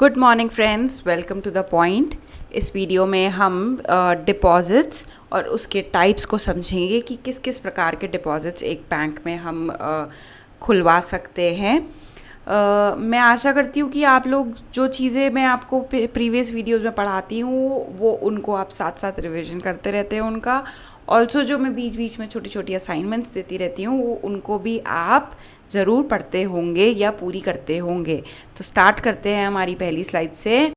Good morning friends, welcome to the point. इस video में हम डिपॉज़िट्स और उसके टाइप्स को समझेंगे कि किस किस प्रकार के डिपॉज़िट्स एक बैंक में हम खुलवा सकते हैं। मैं आशा करती हूँ कि आप लोग जो चीज़ें मैं आपको प्रीवियस वीडियोस में पढ़ाती हूँ वो उनको आप साथ साथ रिवीजन करते रहते हैं उनका। ऑल्सो जो मैं बीच बीच में छोटी छोटी असाइनमेंट्स देती रहती हूँ वो उनको भी आप ज़रूर पढ़ते होंगे या पूरी करते होंगे। तो स्टार्ट करते हैं हमारी पहली स्लाइड से,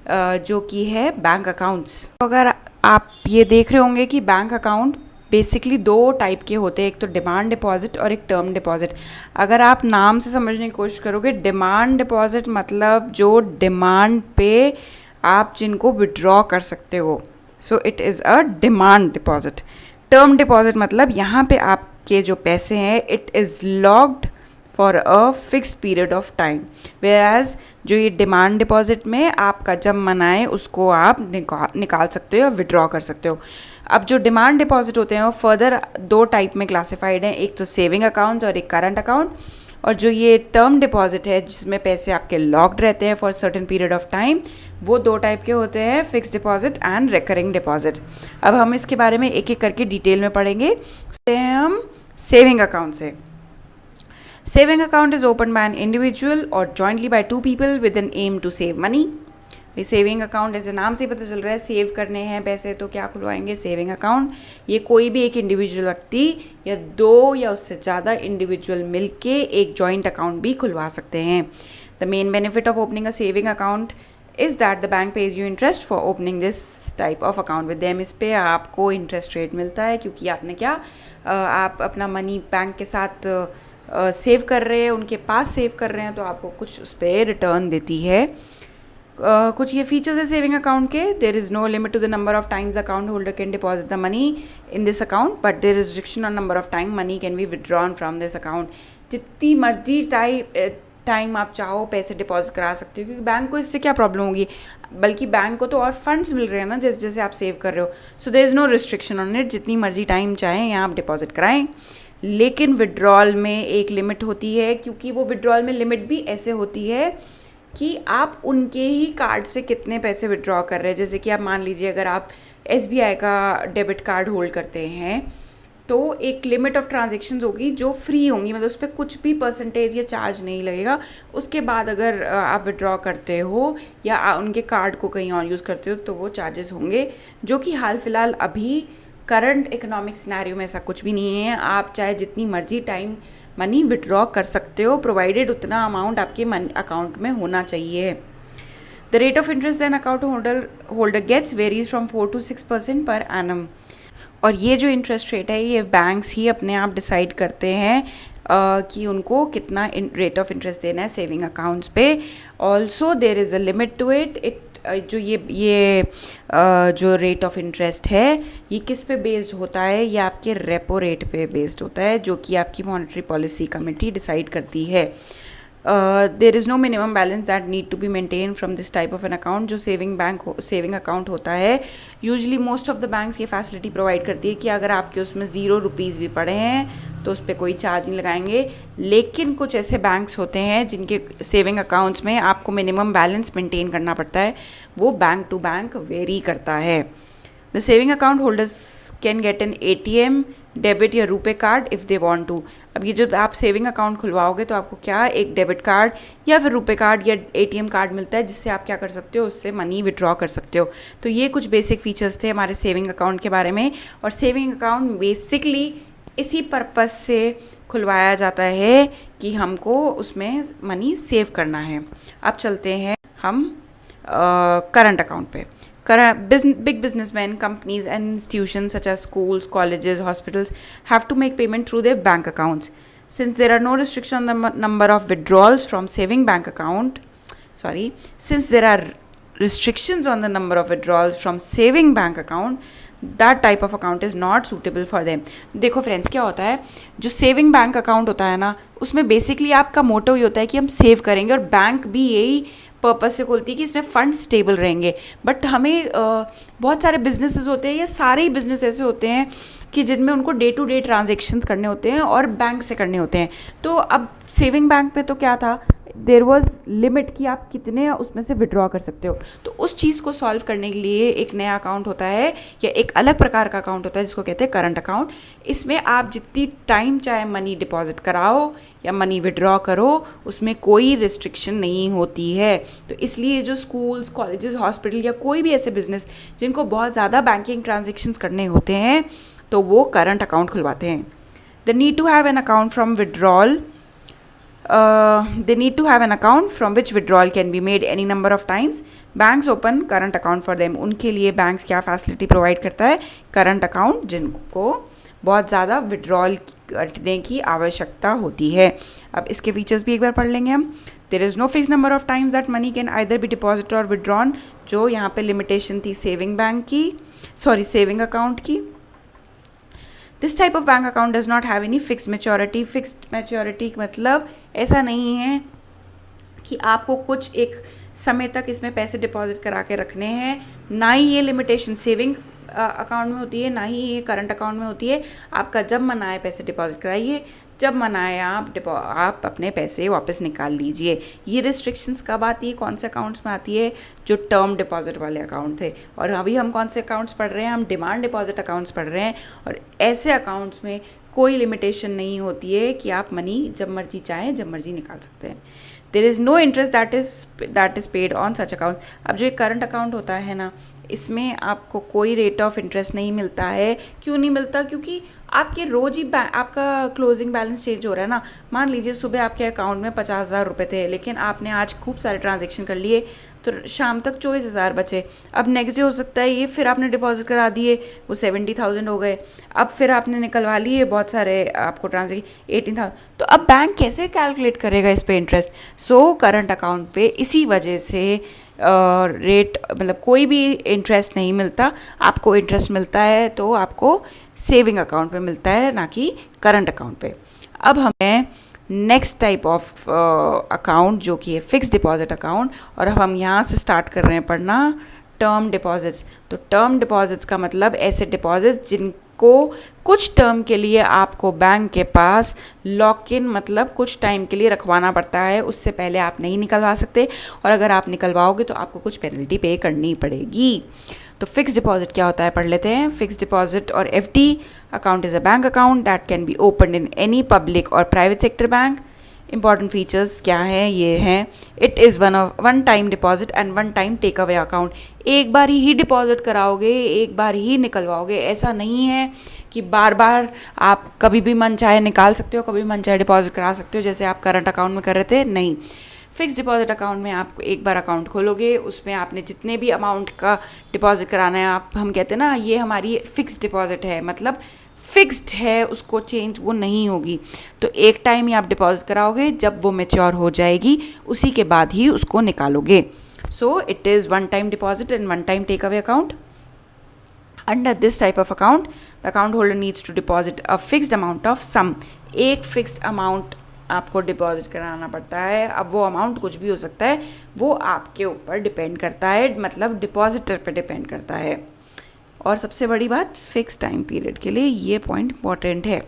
जो कि है बैंक अकाउंट्स। तो अगर आप ये देख रहे होंगे कि बैंक अकाउंट बेसिकली दो टाइप के होते हैं, एक तो डिमांड डिपॉजिट और एक टर्म डिपॉजिट। अगर आप नाम से समझने की कोशिश करोगे, डिमांड डिपॉजिट मतलब जो डिमांड पे आप जिनको विड्रॉ कर सकते हो, सो it is a demand deposit. Term deposit मतलब यहाँ पे आपके जो पैसे हैं it is locked for a fixed period of time, whereas जो ये डिमांड डिपॉजिट में आपका जब मन आए उसको आप निकाल सकते हो, विड्रॉ कर सकते हो। अब जो डिमांड डिपॉजिट होते हैं वो फर्दर दो टाइप में क्लासिफाइड हैं, एक तो सेविंग अकाउंट और एक करंट अकाउंट। और जो ये टर्म डिपॉजिट है जिसमें पैसे आपके लॉक्ड रहते हैं for certain period of time, वो दो टाइप के होते हैं, fixed deposit and recurring deposit. अब हम इसके बारे में एक एक करके डिटेल में पढ़ेंगे। उससे हम सेविंग अकाउंट से। Saving account is open by an individual और jointly by two people with an aim to save money. Saving account जैसे नाम से पता चल रहा है, सेव करने हैं पैसे, तो क्या खुलवाएंगे? Saving account. ये कोई भी एक इंडिविजुअल व्यक्ति या दो या उससे ज़्यादा इंडिविजुअल मिलके एक जॉइंट अकाउंट भी खुलवा सकते हैं। The main benefit of opening a saving account is that the bank page you interest for opening this type of account with them. इस पर आपको इंटरेस्ट रेट मिलता है क्योंकि आपने क्या आप अपना मनी बैंक के साथ सेव कर रहे हैं, उनके पास सेव कर रहे हैं, तो आपको कुछ उस पर रिटर्न देती है। कुछ ये फीचर्स है सेविंग अकाउंट के। There is no limit to the number of times account holder can deposit the money in this account, but there is restriction on number of time money can be withdrawn from this account. जितनी मर्जी time आप चाहो पैसे deposit करा सकते हो, क्योंकि bank को इससे क्या प्रॉब्लम होगी, बल्कि बैंक को तो और फंड्स मिल रहे हैं ना जैसे जैसे आप सेव कर रहे हो। So there is no restriction on it, जितनी मर्जी टाइम चाहें यहाँ आप डिपॉजिट कराएं। लेकिन विड्रॉल में एक लिमिट होती है, क्योंकि वो विड्रॉल में लिमिट भी ऐसे होती है कि आप उनके ही कार्ड से कितने पैसे विड्रॉ कर रहे हैं। जैसे कि आप मान लीजिए अगर आप SBI का डेबिट कार्ड होल्ड करते हैं तो एक लिमिट ऑफ ट्रांजैक्शंस होगी जो फ्री होंगी, मतलब उस पर कुछ भी परसेंटेज या चार्ज नहीं लगेगा। उसके बाद अगर आप विड्रॉ करते हो या उनके कार्ड को कहीं और यूज़ करते हो तो वो चार्जेस होंगे, जो कि हाल फिलहाल अभी करंट इकोनॉमिक सिनेरियो में ऐसा कुछ भी नहीं है। आप चाहे जितनी मर्जी टाइम मनी विड्रॉ कर सकते हो, प्रोवाइडेड उतना अमाउंट आपके अकाउंट में होना चाहिए। The rate of interest than account holder gets varies from 4 to 6% per annum. और ये जो इंटरेस्ट रेट है ये बैंक्स ही अपने आप डिसाइड करते हैं कि उनको कितना रेट ऑफ इंटरेस्ट देना है सेविंग अकाउंट्स पे। Also there is a limit to it. जो ये जो रेट ऑफ इंटरेस्ट है ये किस पे बेस्ड होता है? ये आपके रेपो रेट पे बेस्ड होता है, जो कि आपकी मॉनेटरी पॉलिसी कमेटी डिसाइड करती है। There is no minimum balance that need to be maintain from this type of an account. जो सेविंग अकाउंट होता है, usually most of the banks ये फैसिलिटी प्रोवाइड करती है कि अगर आपके उसमें 0 रुपीज़ भी पड़े हैं तो उस पर कोई चार्ज नहीं लगाएंगे। लेकिन कुछ ऐसे बैंक्स होते हैं जिनके सेविंग अकाउंट्स में आपको मिनिमम बैलेंस मेंटेन करना पड़ता है, वो बैंक टू बैंक वेरी करता है। The saving account holders can get an ATM, debit या RuPay card if they want to. अब ये जब आप सेविंग अकाउंट खुलवाओगे तो आपको क्या एक डेबिट कार्ड या फिर रुपे कार्ड या ATM कार्ड मिलता है, जिससे आप क्या कर सकते हो, उससे मनी विड्रॉ कर सकते हो। तो ये कुछ बेसिक फीचर्स थे हमारे सेविंग अकाउंट के बारे में। और सेविंग अकाउंट बेसिकली इसी पर्पस से खुलवाया जाता है कि हमको उसमें मनी सेव करना है। अब चलते हैं हम करंट अकाउंट पे। Big businessmen, companies and institutions such as schools, colleges, hospitals have to make payment through their bank accounts. Since there are no restriction on the number of withdrawals from saving bank account, since there are restrictions on the number of withdrawals from saving bank account, that type of account is not suitable for them. देखो friends, क्या होता है, जो saving bank account होता है ना, उसमें basically आपका मोटो ये होता है कि हम सेव करेंगे, और बैंक भी यही पर्पस से खोलती है कि इसमें फंड स्टेबल रहेंगे। बट हमें बहुत सारे बिजनेसेस होते हैं, या सारे ही बिजनेस ऐसे होते हैं कि जिनमें उनको डे टू डे ट्रांजेक्शन्स करने होते हैं और बैंक से करने होते हैं। तो अब सेविंग बैंक पे तो क्या था, देयर वाज लिमिट कि आप कितने उसमें से विड्रॉ कर सकते हो। तो उस चीज़ को सॉल्व करने के लिए एक नया अकाउंट होता है या एक अलग प्रकार का अकाउंट होता है जिसको कहते हैं करंट अकाउंट। इसमें आप जितनी टाइम चाहे मनी डिपॉजिट कराओ या मनी विड्रॉ करो, उसमें कोई रिस्ट्रिक्शन नहीं होती है। तो इसलिए जो स्कूल्स, कॉलेजेस, हॉस्पिटल या कोई भी ऐसे बिजनेस जिनको बहुत ज़्यादा बैंकिंग ट्रांजेक्शन्स करने होते हैं तो वो करंट अकाउंट खुलवाते हैं। They need to have an account from withdrawal. They need to have an account from which withdrawal can be made any number of times. Banks open current account for them. उनके लिए banks क्या facility provide करता है? Current account, जिनको बहुत ज़्यादा withdrawal करने की आवश्यकता होती है। अब इसके फीचर्स भी एक बार पढ़ लेंगे हम। There is no fix number of times that money can either be deposit और विड्रॉन, जो यहाँ पे लिमिटेशन थी सेविंग अकाउंट की। This type of bank account does not have any fixed maturity. Fixed maturity मतलब ऐसा नहीं है कि आपको कुछ एक समय तक इसमें पैसे डिपॉजिट करा के रखने हैं, ना ही ये लिमिटेशन सेविंग अकाउंट में होती है, ना ही ये करंट अकाउंट में होती है। आपका जब मन आए पैसे डिपॉजिट कराइए, जब मन आए आप अपने पैसे वापस निकाल लीजिए। ये रिस्ट्रिक्शंस कब आती है, कौन से अकाउंट्स में आती है? जो टर्म डिपॉजिट वाले अकाउंट थे। और अभी हम कौन से अकाउंट्स पढ़ रहे हैं? हम डिमांड डिपॉजिट अकाउंट्स पढ़ रहे हैं। और ऐसे अकाउंट्स में कोई लिमिटेशन नहीं होती है कि आप मनी जब मर्जी चाहें जब मर्जी निकाल सकते हैं। There is no interest that is paid on such account. अब जो एक करंट अकाउंट होता है ना, इसमें आपको कोई रेट ऑफ इंटरेस्ट नहीं मिलता है। क्यों नहीं मिलता? क्योंकि आपके रोज़ ही आपका क्लोजिंग बैलेंस चेंज हो रहा है ना। मान लीजिए सुबह आपके अकाउंट में 50,000 रुपये थे, लेकिन आपने आज खूब सारे ट्रांजेक्शन कर लिए तो शाम तक 24,000 बचे। अब नेक्स्ट डे हो सकता है ये फिर आपने डिपॉजिट करा दिए, वो 70,000 हो गए। अब फिर आपने निकलवा लिए बहुत सारे, आपको ट्रांजेक्शन 18,000। तो अब बैंक कैसे कैलकुलेट करेगा इस पे इंटरेस्ट? सो करंट अकाउंट पे इसी वजह से रेट मतलब कोई भी इंटरेस्ट नहीं मिलता। आपको इंटरेस्ट मिलता है तो आपको सेविंग अकाउंट पे मिलता है, ना कि करंट अकाउंट पे। अब हमें नेक्स्ट टाइप ऑफ अकाउंट जो कि है फिक्स डिपॉजिट अकाउंट, और अब हम यहाँ से स्टार्ट कर रहे हैं पढ़ना टर्म डिपॉजिट्स। तो टर्म डिपॉजिट्स का मतलब ऐसे डिपॉजिट्स जिनको कुछ टर्म के लिए आपको बैंक के पास लॉक इन मतलब कुछ टाइम के लिए रखवाना पड़ता है, उससे पहले आप नहीं निकलवा सकते, और अगर आप निकलवाओगे तो आपको कुछ पेनल्टी पे करनी पड़ेगी। तो फिक्स डिपॉजिट क्या होता है पढ़ लेते हैं। फिक्स डिपॉजिट और FD account is a bank account that can be open in any public और private sector bank. Important features क्या हैं? ये हैं, it is one time deposit and one time take away account. एक बार ही deposit कराओगे, एक बार ही निकलवाओगे। ऐसा नहीं है कि बार बार आप कभी भी मन चाहे निकाल सकते हो, कभी मन चाहे डिपॉजिट करा सकते हो, जैसे आप करंट अकाउंट में कर रहे थे। नहीं, फिक्स डिपॉजिट अकाउंट में आप एक बार अकाउंट खोलोगे, उसमें आपने जितने भी अमाउंट का डिपॉजिट कराना है, आप हम कहते हैं ना ये हमारी फिक्स डिपॉजिट है, मतलब फिक्स्ड है, उसको चेंज वो नहीं होगी। तो एक टाइम ही आप डिपॉजिट कराओगे, जब वो मैच्योर हो जाएगी उसी के बाद ही उसको निकालोगे। So it is one time deposit and one time take away account. Under this type of account the account holder needs to deposit a fixed amount of sum. एक फिक्स्ड अमाउंट आपको डिपॉजिट कराना पड़ता है। अब वो amount कुछ भी हो सकता है, वो आपके ऊपर डिपेंड करता है, मतलब डिपॉजिटर पे डिपेंड करता है। और सबसे बड़ी बात, फिक्स टाइम पीरियड के लिए ये पॉइंट इंपॉर्टेंट है।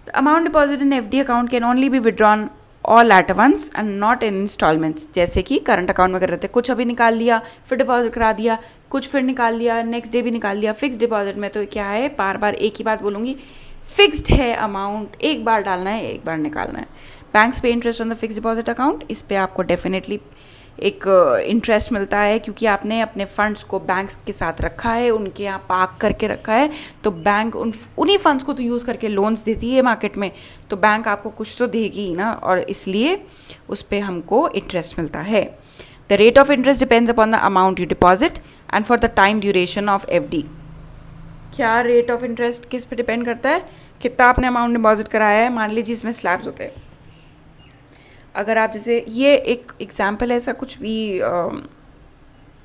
The amount deposit in FD account can only be withdrawn all at once and not in instalments. जैसे कि करंट अकाउंट में कर रहे थे, कुछ अभी निकाल लिया, फिर डिपॉजिट करा दिया, कुछ फिर निकाल लिया, नेक्स्ट डे भी निकाल लिया। फिक्स डिपॉजिट में तो क्या है, बार बार एक ही बात बोलूँगी, फिक्स्ड है अमाउंट, एक बार डालना है, एक बार निकालना है। बैंक्स पे interest on the fix deposit account, इस पे आपको डेफिनेटली एक इंटरेस्ट मिलता है, क्योंकि आपने अपने फंड्स को बैंक्स के साथ रखा है, उनके यहाँ पार्क करके रखा है, तो बैंक उन्हीं फंड्स को तो यूज़ करके लोन्स देती है मार्केट में, तो बैंक आपको कुछ तो देगी ही ना, और इसलिए उस पर हमको इंटरेस्ट मिलता है। The rate of interest depends upon the amount you deposit and for the time duration of FD. क्या रेट ऑफ इंटरेस्ट किस पे डिपेंड करता है? कितना आपने अमाउंट डिपॉजिट कराया है। मान लीजिए इसमें स्लैब्स होते हैं, अगर आप जैसे ये एक एग्जांपल है, ऐसा कुछ भी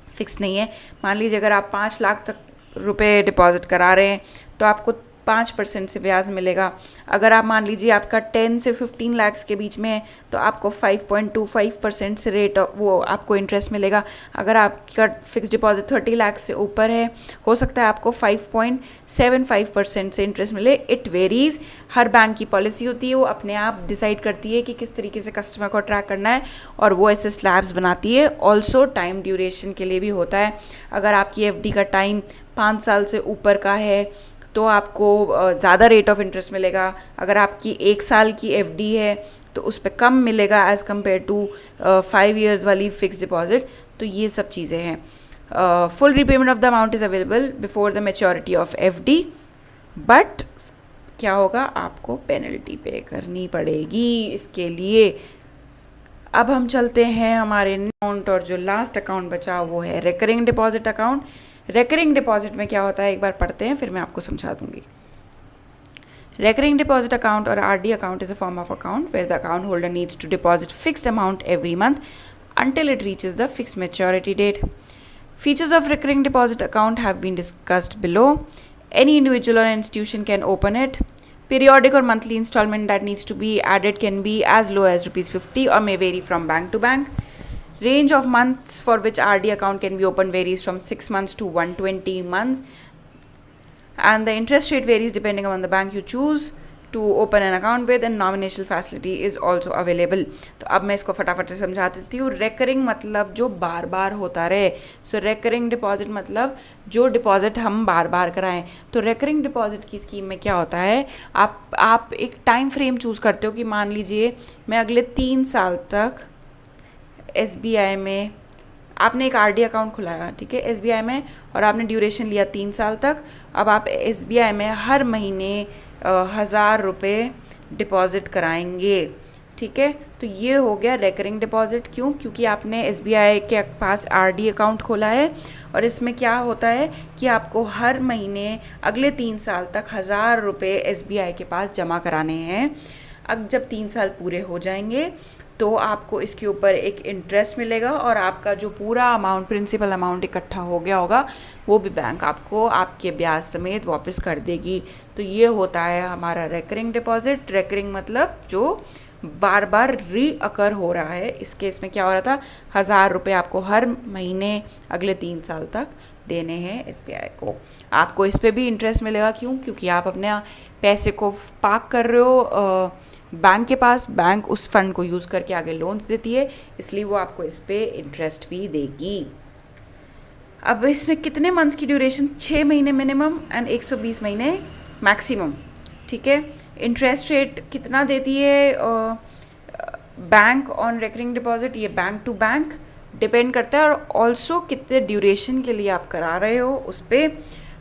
फिक्स नहीं है। मान लीजिए अगर आप 5 लाख तक रुपए डिपॉजिट करा रहे हैं तो आपको 5% से ब्याज मिलेगा। अगर आप मान लीजिए आपका 10 से 15 लाख के बीच में है तो आपको 5.25% से रेट वो आपको इंटरेस्ट मिलेगा। अगर आपका फिक्स डिपॉजिट 30 लाख से ऊपर है, हो सकता है आपको 5.75% से इंटरेस्ट मिले। इट वेरीज़, हर बैंक की पॉलिसी होती है, वो अपने आप डिसाइड करती है कि किस तरीके से कस्टमर को अट्रैक्ट करना है और वो ऐसे स्लैब्स बनाती है। ऑल्सो टाइम ड्यूरेशन के लिए भी होता है। अगर आपकी एफडी का टाइम 5 साल से ऊपर का है तो आपको ज़्यादा रेट ऑफ इंटरेस्ट मिलेगा। अगर आपकी 1 साल की एफडी है तो उस पर कम मिलेगा एज़ कम्पेयर टू 5 ईयर्स वाली फिक्स डिपॉजिट। तो ये सब चीज़ें हैं। Full repayment of the amount is available before the maturity of FD, but क्या होगा, आपको पेनल्टी पे करनी पड़ेगी इसके लिए। अब हम चलते हैं हमारे अकाउंट, और जो लास्ट अकाउंट बचा वो है recurring deposit account. Recurring deposit में क्या होता है एक बार पढ़ते हैं, फिर मैं आपको समझा दूंगी। Recurring deposit account or RD account is a form of account where the account holder needs to deposit fixed amount every month until it reaches the fixed maturity date. Features of recurring deposit account have been discussed below. Any individual or institution can open it. Periodic or monthly installment that needs to be added can be as low as ₹50 or may vary from bank to bank. Range of months for which RD account can be opened varies from 6 months to 120 months. And the interest rate varies depending on the bank you choose to open an account with, and nomination facility is also available. तो अब मैं इसको फटाफट से समझा देती हूँ। Recurring मतलब जो बार बार होता रहे। सो रेकरिंग डिपॉजिट मतलब जो डिपॉजिट हम बार बार कराएं। तो रेकरिंग डिपॉजिट की स्कीम में क्या होता है, आप एक टाइम फ्रेम चूज़ करते हो कि मान लीजिए मैं अगले 3 साल तक SBI में, आपने एक RD अकाउंट खुलाया, ठीक है, SBI में, और आपने ड्यूरेशन लिया 3 साल तक। अब आप SBI में हर महीने 1000 रुपये डिपॉज़िट कराएंगे, ठीक है। तो ये हो गया रेकरिंग डिपॉजिट। क्यों? क्योंकि आपने SBI के पास RD अकाउंट खोला है और इसमें क्या होता है कि आपको हर महीने अगले 3 साल तक 1000 रुपये SBI के पास जमा कराने हैं। अब जब 3 साल पूरे हो जाएंगे तो आपको इसके ऊपर एक इंटरेस्ट मिलेगा और आपका जो पूरा अमाउंट, प्रिंसिपल अमाउंट इकट्ठा हो गया होगा वो भी बैंक आपको आपके ब्याज समेत वापस कर देगी। तो ये होता है हमारा रेकरिंग डिपॉजिट। रेकरिंग मतलब जो बार बार रीअकर हो रहा है। इस केस में क्या हो रहा था, 1000 रुपये आपको हर महीने अगले 3 साल तक देने हैं SBI को। आपको इस पर भी इंटरेस्ट मिलेगा। क्यों? क्योंकि आप अपने पैसे को पार्क कर रहे हो बैंक के पास, बैंक उस फंड को यूज़ करके आगे लोन्स देती है, इसलिए वो आपको इस पे इंटरेस्ट भी देगी। अब इसमें कितने मंथ्स की ड्यूरेशन, 6 महीने मिनिमम एंड 120 महीने मैक्सिमम, ठीक है। इंटरेस्ट रेट कितना देती है बैंक ऑन रेकरिंग डिपॉजिट, ये बैंक टू बैंक डिपेंड करता है, और ऑल्सो कितने ड्यूरेशन के लिए आप करा रहे हो उस पर।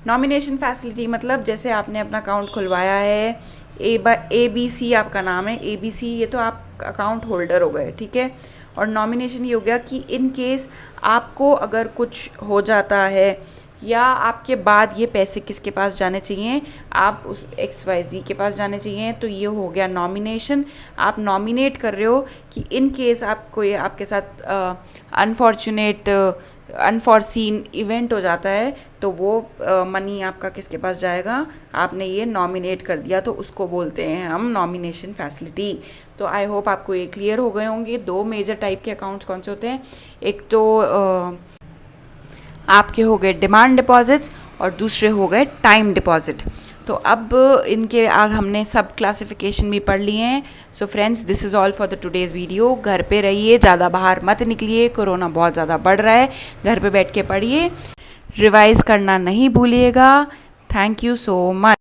नॉमिनेशन फैसिलिटी मतलब जैसे आपने अपना अकाउंट खुलवाया है, ABC आपका नाम है, ABC, ये तो आप अकाउंट होल्डर हो गए, ठीक है। और नॉमिनेशन ये हो गया कि इन केस आपको अगर कुछ हो जाता है या आपके बाद ये पैसे किसके पास जाने चाहिए, आप उस XYZ के पास जाने चाहिए, तो ये हो गया नॉमिनेशन। आप नॉमिनेट कर रहे हो कि इन केस आपको ये आपके साथ अनफॉर्सीन इवेंट हो जाता है तो वो मनी आपका किसके पास जाएगा, आपने ये नॉमिनेट कर दिया, तो उसको बोलते हैं हम नॉमिनेशन फैसिलिटी। तो आई होप आपको ये क्लियर हो गए होंगे 2 मेजर टाइप के अकाउंट्स कौन से होते हैं। एक तो आपके हो गए डिमांड डिपॉजिट्स और दूसरे हो गए टाइम डिपॉजिट। तो अब इनके आग हमने सब क्लासिफिकेशन भी पढ़ लिए हैं। So friends, this is all for the today's video. घर पे रहिए, ज़्यादा बाहर मत निकलिए, कोरोना बहुत ज़्यादा बढ़ रहा है, घर पे बैठ के पढ़िए, रिवाइज़ करना नहीं भूलिएगा। Thank you so much.